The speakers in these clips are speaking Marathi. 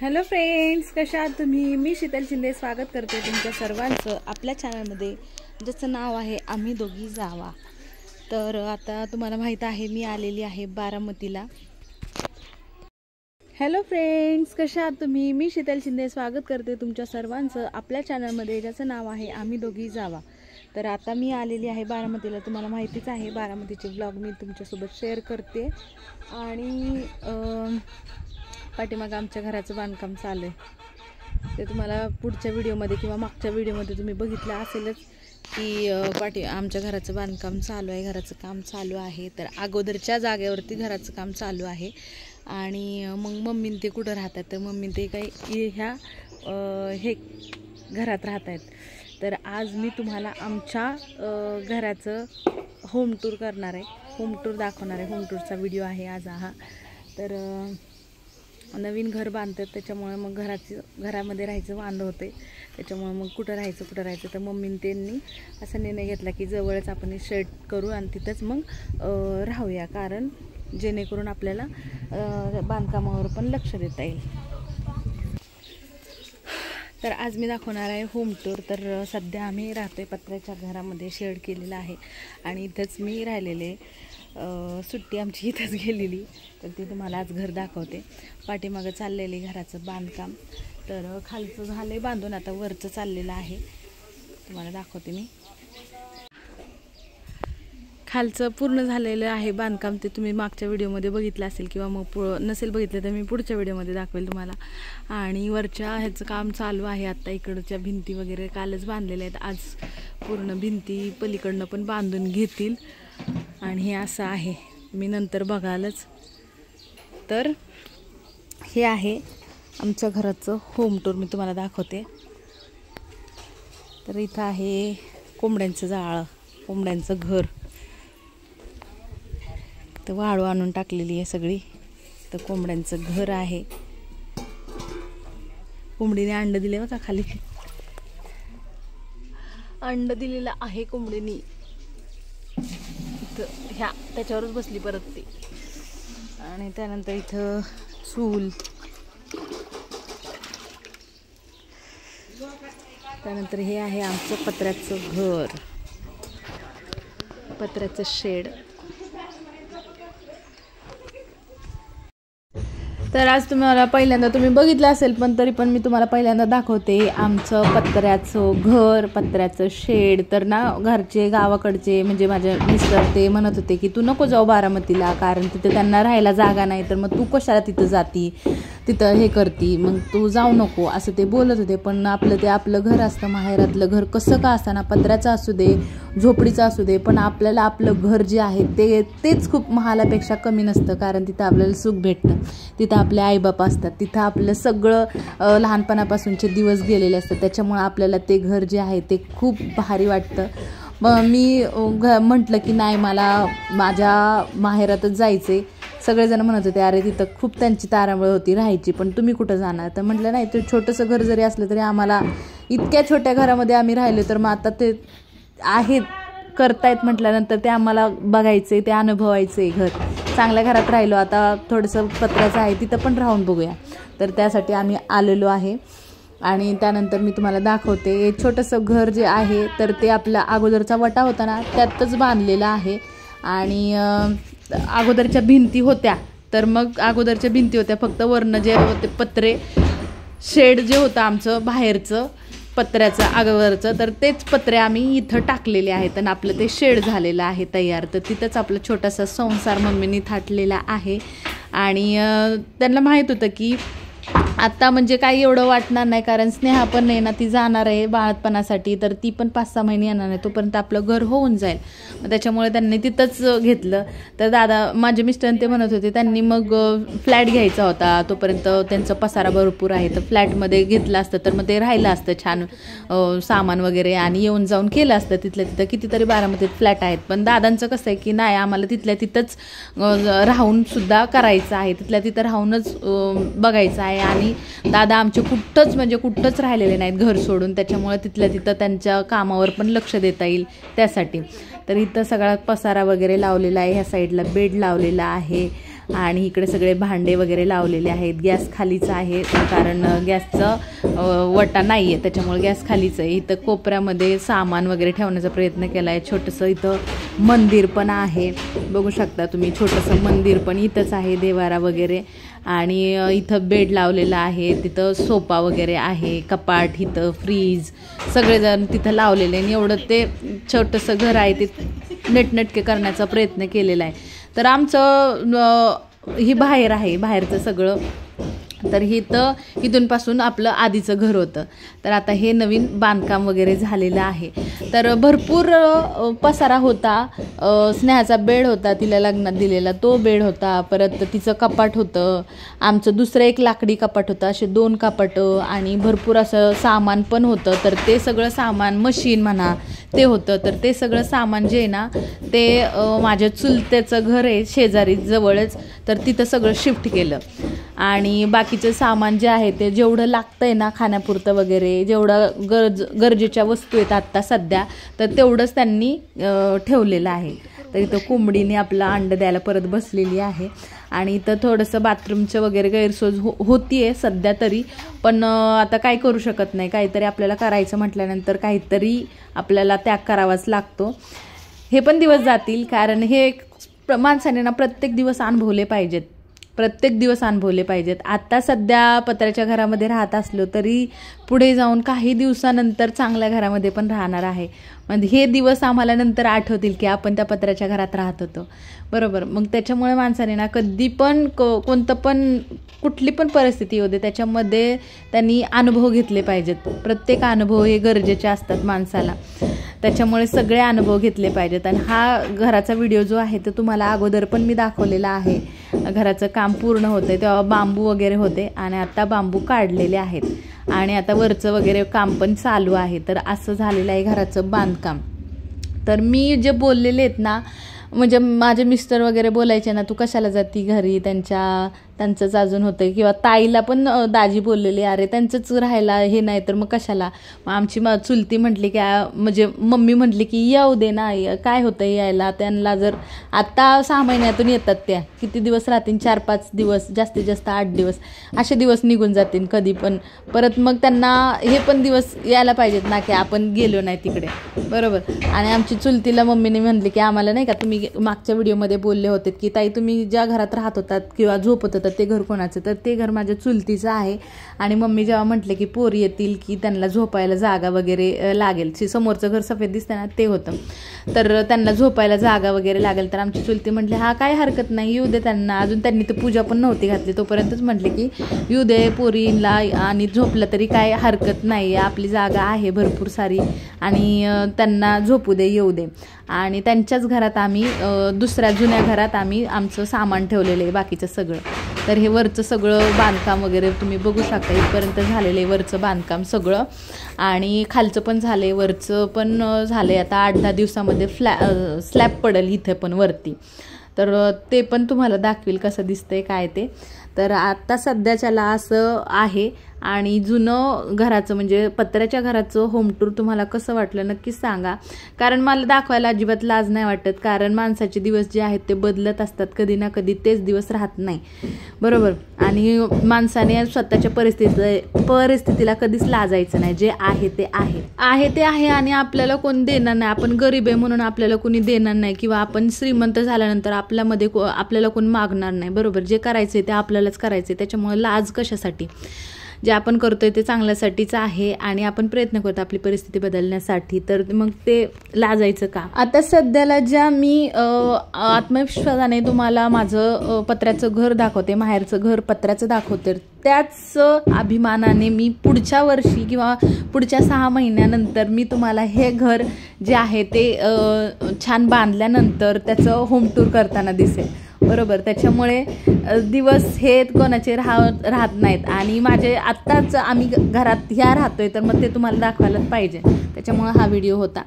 हॅलो फ्रेंड्स, कशा आहात तुम्ही? मी शीतल शिंदे स्वागत करते तुमच्या सर्वांचं आपल्या चॅनलमध्ये, ज्याचं नाव आहे आम्ही दोघी जावा. तर आता तुम्हाला माहीत आहे मी आलेली आहे बारामतीला. हॅलो फ्रेंड्स, कशा आहात तुम्ही? मी शीतल शिंदे स्वागत करते तुमच्या सर्वांचं आपल्या चॅनलमध्ये, ज्याचं नाव आहे आम्ही दोघी जावा. तर आता मी आलेली आहे बारामतीला. तुम्हाला माहितीच आहे बारामतीचे ब्लॉग मी तुमच्यासोबत शेअर करते. आणि पाठीमागं आमच्या घराचं बांधकाम चालू आहे. ते तुम्हाला पुढच्या व्हिडिओमध्ये किंवा मागच्या व्हिडिओमध्ये तुम्ही बघितलं असेलच की आमच्या घराचं बांधकाम चालू आहे, घराचं काम चालू आहे. तर अगोदरच्या जागेवरती घराचं काम चालू आहे. आणि मग मम्मीन ते कुठं राहतात, तर मम्मीन ते काही ह्या हे घरात राहत आहेत. तर आज मी तुम्हाला आमच्या घराचं होम टूर करणार आहे, होम टूर दाखवणार आहे. होम टूरचा व्हिडिओ आहे आज हा. तर नवीन घर बांधतात, त्याच्यामुळे मग घरामध्ये राहायचं वांदं होते. त्याच्यामुळे मग कुठं राहायचं तर मम्मीने त्यांनी असा निर्णय घेतला की जवळच आपण शेड करू आणि तिथंच मग राहूया, कारण जेणेकरून आपल्याला बांधकामावर पण लक्ष देता येईल. तर आज मी दाखवणार आहे होम टूर. तर सध्या आम्ही राहतोय पत्र्याच्या घरामध्ये, शेड केलेला आहे आणि इथंच मी राहिलेले. सुट्टी आमची इथंच गेलेली, तर ते तुम्हाला आज घर दाखवते. पाठीमागं चाललेले घराचं बांधकाम. तर खालचं झालंय बांधून, आता वरचं चाललेलं आहे, तुम्हाला दाखवते मी. खालचं पूर्ण झालेलं आहे बांधकाम, ते तुम्ही मागच्या व्हिडिओमध्ये बघितलं असेल किंवा मग नसेल बघितलं तर मी पुढच्या व्हिडिओमध्ये दाखवेल तुम्हाला. आणि वरच्या ह्याचं काम चालू आहे आता. इकडच्या भिंती वगैरे कालच बांधलेल्या आहेत, आज पूर्ण भिंती पलीकडनं पण बांधून घेतील. आणि हे असं आहे, मी नंतर बघालच. तर हे आहे आमच्या घराचं होम टूर, मी तुम्हाला दाखवते. तर इथं आहे कोंबड्यांचं जाळं, कोंबड्यांचं घर. तर वाळू आणून टाकलेली आहे सगळी. तर कोंबड्यांचं घर आहे. कोंबडीने अंड दिले बघा, खाली अंड दिलेलं आहे कोंबडीने. इथं ह्या त्याच्यावरच बसली परत ती. आणि त्यानंतर इथं चूल, त्यानंतर हे आहे आमचं पत्र्याचं घर, पत्र्याचं शेड. तर आज तुम्हाला पहिल्यांदा तुम्ही बघितलं असेल, पण तरी पण मी तुम्हाला पहिल्यांदा दाखवते आमचं पत्र्याचं घर, पत्र्याचं शेड. तर ना घरचे गावाकडचे म्हणजे माझे मिस्टर ते म्हणत होते की तू नको जाऊ बारामतीला, कारण तिथे त्यांना राहायला जागा नाही, तर मग तू कशाला तिथं जाती, तिथं हे करती, मग तू जाऊ नको असं ते बोलत होते. पण आपलं घर असतं, माहेरातलं घर कसं का असताना, पत्र्याचं असू दे, झोपडीचं असू दे, पण आपल्याला आपलं घर जे आहे तेच खूप महालापेक्षा कमी नसतं. कारण तिथं आपल्याला सुख भेटतं, तिथं आपले आईबाप असतात, तिथं आपलं सगळं लहानपणापासूनचे दिवस गेलेले असतात. त्याच्यामुळे आपल्याला ते घर जे आहे ते खूप भारी वाटतं. मग मी म्हटलं की नाही, मला माझ्या माहेरातच जायचे. सगळेजण म्हणत होते अरे तिथं खूप त्यांची तारांबळ होती राहायची, पण तुम्ही कुठं जाणार? तर म्हटलं नाही, ते छोटंसं घर जरी असलं तरी आम्हाला इतक्या छोट्या घरामध्ये आम्ही राहिलो, तर मग आता ते आहेत करतायत म्हटल्यानंतर ते आम्हाला बघायचे, ते अनुभवायचे. घर चांगल्या घरात राहिलो, आता थोडंसं पत्र्याचं आहे तिथं पण राहून बघूया. तर त्यासाठी आम्ही आलेलो आहे. आणि त्यानंतर मी तुम्हाला दाखवते छोटंसं घर जे आहे, तर ते आपला अगोदरचा वटा होता ना त्यातच बांधलेलं आहे. आणि अगोदरच्या भिंती होत्या, तर मग अगोदरच्या भिंती होत्या फक्त वरनं जे होते पत्रे, शेड जे होतं आमचं बाहेरचं पत्र्याचं अगोदरचं, तर तेच पत्रे आम्ही इथं टाकलेले आहेत आणि आपलं ते शेड झालेलं आहे तयार. तर तिथंच आपला छोटासा संसार मम्मीने थाटलेला आहे. आणि त्यांना माहीत होतं की आत्ता म्हणजे काही एवढं वाटणार नाही, कारण स्नेहा पण नाही ना, ती जाणार आहे बाळातपणासाठी, तर ती पण 5-6 महिने येणार नाही, तोपर्यंत आपलं घर होऊन जाईल. मग त्याच्यामुळे त्यांनी तिथंच घेतलं. तर दादा माझे मिस्टर ते म्हणत होते त्यांनी मग फ्लॅट घ्यायचा होता, तोपर्यंत त्यांचा पसारा भरपूर आहे, तर फ्लॅटमध्ये घेतलं असतं तर मग ते राहिलं असतं छान सामान वगैरे, आणि येऊन जाऊन केलं असतं. तिथल्या तिथं कितीतरी बारामतीत फ्लॅट आहेत, पण दादांचं कसं आहे की नाही, आम्हाला तिथल्या तिथंच राहून सुद्धा करायचं आहे, तिथल्या तिथं राहूनच बघायचं आहे. आणि दादा आमचे कुठंच राहिलेले नाहीत घर सोडून, त्याच्यामुळे तिथल्या तिथं त्यांच्या कामावर पण लक्ष देता येईल त्यासाठी. तर इथं सगळा पसारा वगैरे लावलेला आहे, ह्या साईडला बेड लावलेला आहे. आणि इकडे सगळे भांडे वगैरे लावलेले आहेत. गॅस खालीच आहे कारण गॅसचं वटा नाही आहे, त्याच्यामुळे गॅस खालीच आहे. इथं कोपऱ्यामध्ये सामान वगैरे ठेवण्याचा प्रयत्न केला आहे. छोटंसं इथं मंदिर पण आहे, बघू शकता तुम्ही. छोटंसं मंदिर पण इथंच आहे, देवारा वगैरे. आणि इथं बेड लावलेला आहे, तिथं सोफा वगैरे आहे, कपाट, इथं फ्रीज सगळेजण तिथं लावलेले. आणि एवढं ते छोटंसं घर आहे ते नटनटके करण्याचा प्रयत्न केलेला आहे. तर आमचं ही बाहेर आहे, बाहेरचं सगळं. तर इथूनपासून आपलं आधीचं घर होतं. तर आता हे नवीन बांधकाम वगैरे झालेलं आहे. तर भरपूर पसारा होता. स्नेहाचा बेड होता, तिला लग्नात दिलेला तो बेड होता. परत तिचं कपाट होतं, आमचं दुसरं एक लाकडी कपाट होतं, असे 2 कपाटं. आणि भरपूर असं सामान पण होतं. तर ते सगळं सामान, मशीन म्हणा ते होतं. तर ते सगळं सामान जे आहे ना ते माझ्या चुलत्याचं घर आहे शेजारी जवळच, तर तिथं सगळं शिफ्ट केलं. आणि बाकीचं सामान जे आहे ते जेवढं लागतं आहे ना खाण्यापुरतं वगैरे, जेवढं गरजेच्या वस्तू आहेत आत्ता सध्या, तर तेवढंच त्यांनी ठेवलेलं आहे. तर इथं कोंबडीने आपलं अंड द्यायला परत बसलेली आहे. आणि इथं थोडंसं बाथरूमचं वगैरे गैरसोय होती आहे सध्या तरी, पण आता काय करू शकत नाही. काहीतरी आपल्याला करायचं म्हटल्यानंतर काहीतरी आपल्याला त्याग करावाच लागतो. हे पण दिवस जातील, कारण हे माणसाने ना प्रत्येक दिवस अनुभवले पाहिजेत, प्रत्येक दिवस अनुभवले पाहिजेत. आता सध्या पत्र्याच्या घरामध्ये राहत असलो तरी पुढे जाऊन काही दिवसानंतर चांगल्या घरामध्ये पण राहणार आहे. म्हणजे हे दिवस आम्हाला नंतर आठवतील की आपण त्या पत्र्याच्या घरात राहत होतो, बरोबर. मग त्याच्यामुळे माणसाने ना कधी पण कोणतं पण कुठली पण परिस्थिती होते त्याच्यामध्ये त्यांनी अनुभव घेतले पाहिजेत. प्रत्येक अनुभव हे गरजेचे असतात माणसाला, त्याच्यामुळे सगळे अनुभव घेतले पाहिजेत. आणि हा घराचा व्हिडिओ जो आहे तो तुम्हाला अगोदर पण मी दाखवलेला आहे. घराचं काम पूर्ण होतं तेव्हा बांबू वगैरे होते आणि आता बांबू काढलेले आहेत आणि आता वरचं वगैरे काम पण चालू आहे. तर असं झालेलं आहे घराचं बांधकाम. तर मी जे बोललेले आहेत ना, म्हणजे माझे मिस्टर वगैरे बोलायचे ना, तू कशाला जाती घरी, त्यांचंच अजून होतं. किंवा ताईला पण दाजी बोललेले, अरे त्यांचंच राहायला हे नाही तर मग कशाला. मग आमची चुलती म्हटली की म्हणजे मम्मी म्हटली की येऊ दे ना, काय होतं यायला. त्यांना जर आत्ता 6 महिन्यातून येतात, त्या किती दिवस राहतील, 4-5 दिवस, जास्तीत जास्त 8 दिवस असे दिवस निघून जातील कधी पण. परत मग त्यांना हे पण दिवस यायला पाहिजेत ना की आपण गेलो नाही तिकडे, बरोबर. आणि आमची चुलतीला मम्मीने म्हटली की आम्हाला नाही का तुम्ही मागच्या व्हिडिओमध्ये बोलले होते की ताई तुम्ही ज्या घरात राहत होतात किंवा झोपत होतात ते घर कोणाचं, तर ते घर माझ्या चुलतीचं आहे. आणि मम्मी जेव्हा म्हटले की पोर येतील की त्यांना झोपायला जागा वगैरे लागेल, समोरचं घर सफेद दिसतं ना ते होतं, तर त्यांना झोपायला जागा वगैरे लागेल. तर आमची चुलती म्हटली हा काय हरकत नाही, येऊ दे त्यांना. अजून त्यांनी तर पूजा पण नव्हती घातली तोपर्यंतच म्हटले की येऊ दे पोरीला, आणि झोपलं तरी काय हरकत नाही, आपली जागा आहे भरपूर सारी आणि त्यांना झोपू दे, येऊ दे. आणि त्यांच्याच घरात आम्ही दुसऱ्या जुन्या घरात आम्ही आमचं सामान ठेवलेलं आहे बाकीचं सगळं. तर हे वरचं सगळं बांधकाम वगैरे तुम्ही बघू शकता, इथपर्यंत झालेलं आहे वरचं बांधकाम सगळं. आणि खालचं पण झालं आहे, वरचं पण झालं आहे. आता 8-10 दिवसामध्ये स्लॅब पडेल इथे पण वरती, तर ते पण तुम्हाला दाखवेल कसं दिसतंय काय ते. तर आता सध्याच्याला असं आहे. आणि जुनं घराचं म्हणजे पत्र्याच्या घराचं होम टूर तुम्हाला कसं वाटलं नक्कीच सांगा, कारण मला दाखवायला अजिबात लाज नाही वाटत. कारण माणसाचे दिवस जे आहेत ते बदलत असतात, कधी ना कधी तेच दिवस राहत नाही, बरोबर. आणि माणसाने स्वतःच्या परिस्थितीला कधीच लाजायचं नाही. जे आहे ते आहे आणि आपल्याला कोण देणार नाही. आपण गरीब आहे म्हणून आपल्याला कोणी देणार नाही, किंवा आपण श्रीमंत झाल्यानंतर आपल्याला कोण मागणार नाही, बरोबर. जे करायचं ते आपल्यालाच करायचं, त्याच्यामुळे लाज कशासाठी. जे आपण करतोय ते चांगल्यासाठीच आहे आणि आपण प्रयत्न करतो आपली परिस्थिती बदलण्यासाठी, तर मग ते लाजायचं का. आता सध्याला ज्या मी आत्मविश्वासाने तुम्हाला माझं पत्र्याचं घर दाखवते, माहेरचं घर पत्र्याचं दाखवते, त्याच अभिमानाने मी पुढच्या वर्षी किंवा पुढच्या 6 महिन्यानंतर मी तुम्हाला हे घर जे आहे ते छान बांधल्यानंतर त्याचं होम टूर करताना दिसेल, बरोबर. त्याच्यामुळे दिवस हे कोणाचे राहत नाहीत. आणि माझे आत्ताच आम्ही घरात ह्या राहतोय, तर मग ते तुम्हाला दाखवायलाच पाहिजे, त्याच्यामुळे हा व्हिडिओ होता.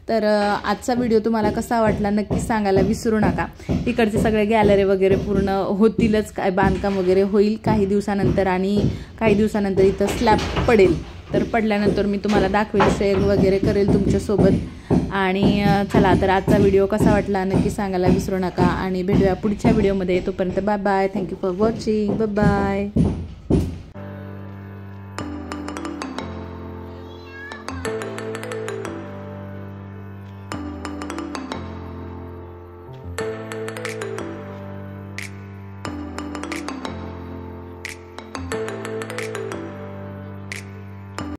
तर आजचा व्हिडिओ तुम्हाला कसा वाटला नक्की सांगायला विसरू नका. इकडचे सगळे गॅलरी वगैरे पूर्ण होतीलच, काय बांधकाम वगैरे होईल काही दिवसानंतर, आणि काही दिवसानंतर इथं स्लॅब पडेल. तर पडल्यानंतर मी तुम्हाला दाखवेल, शेअर वगैरे करेल तुमच्यासोबत. आणि चला तर आजचा व्हिडिओ कसा वाटला नक्की सांगायला विसरू नका आणि भेटूया पुढच्या व्हिडिओमध्ये. तोपर्यंत bye bye. Thank you for watching. Bye bye.